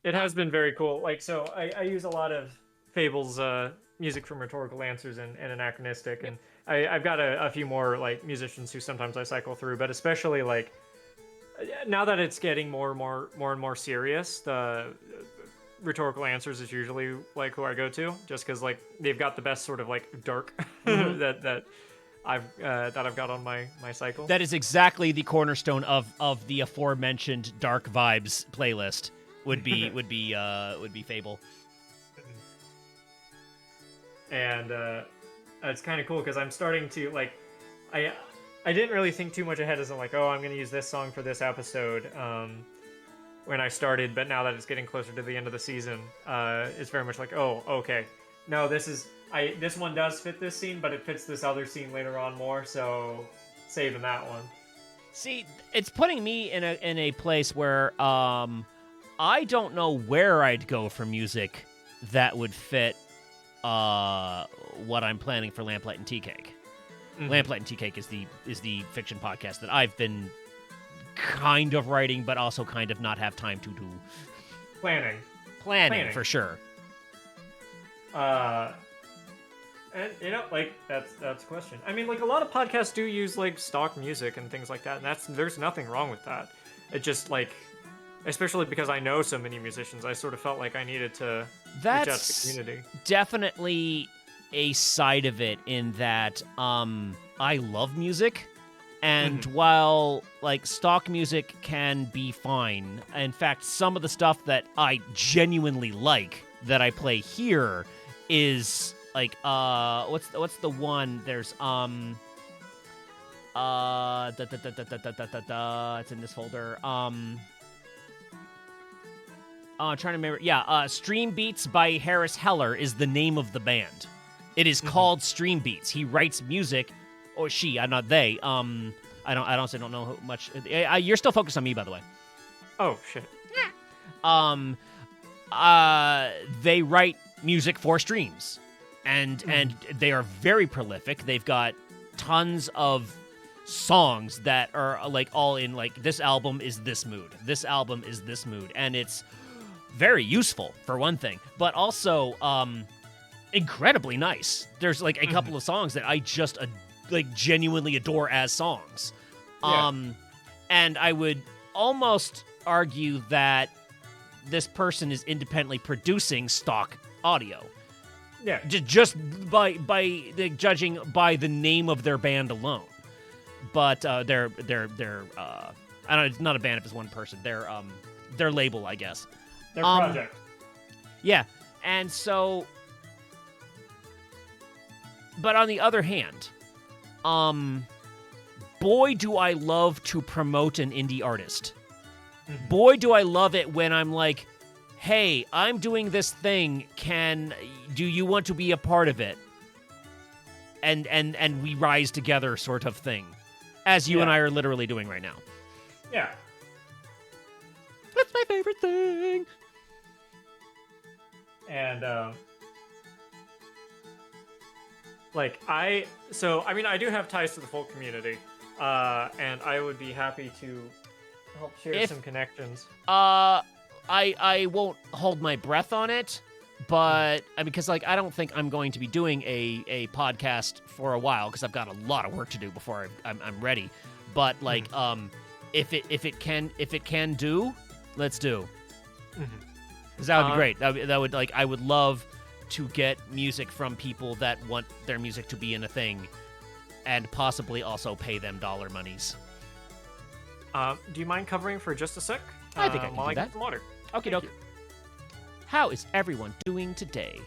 It has been very cool. Like, so I use a lot of Fable's music from Rhetorical Answers and Anachronistic, Yep. and I've got a few more like musicians who sometimes I cycle through, but especially like now that it's getting more and more serious, the Rhetorical Answers is usually like who I go to, just because like they've got the best sort of like dark Hmm. that I've got on my cycle. That is exactly the cornerstone of the aforementioned dark vibes playlist. Would be Fable. And it's kind of cool because I'm starting to like I I didn't really think too much ahead as I'm like, oh, I'm gonna use this song for this episode when I started, but now that it's getting closer to the end of the season, it's very much like, oh, okay, no, this one does fit this scene, but it fits this other scene later on more, so saving that one. See, it's putting me in a place where I don't know where I'd go for music that would fit what I'm planning for Lamplight and Tea Cake. Lamplight and Tea Cake is the fiction podcast that I've been kind of writing, but also kind of not have time to do. Planning. Planning for sure. Uh, and like that's a question. I mean, like a lot of podcasts do use like stock music and things like that, and there's nothing wrong with that. It just like, especially because I know so many musicians, I sort of felt like I needed to reach out to the That's community. definitely a side of it in that I love music. And while like stock music can be fine, in fact, some of the stuff that I genuinely like that I play here is like what's the one? There's it's in this folder. I'm trying to remember. Yeah, Stream Beats by Harris Heller is the name of the band. It is called Stream Beats. He writes music, or she, not they. I don't know much. You're still focused on me, by the way. Oh shit. Um, they write music for streams, and they are very prolific. They've got tons of songs that are like all in like this album is this mood, this album is this mood, and it's very useful for one thing, but also incredibly nice. There's like a couple of songs that I just like genuinely adore as songs. Yeah. And I would almost argue that this person is independently producing stock audio. Yeah. Just by judging by the name of their band alone. But they're I don't know, it's not a band if it's one person. Their label, I guess. Their project. Yeah. And so, but on the other hand, boy, do I love to promote an indie artist. Boy, do I love it when I'm like, hey, I'm doing this thing. Do you want to be a part of it? And we rise together sort of thing, as you and I are literally doing right now. Yeah. That's my favorite thing. And like I mean I do have ties to the folk community, and I would be happy to help share some connections. I won't hold my breath on it, but because like I don't think I'm going to be doing a podcast for a while because I've got a lot of work to do before I'm ready. But like if it can do, let's do. Because that would be great. That would like I would love to get music from people that want their music to be in a thing, and possibly also pay them dollar monies. Do you mind covering for just a sec? I think I can while do I that. get some water. Okay, doke. How is everyone doing today?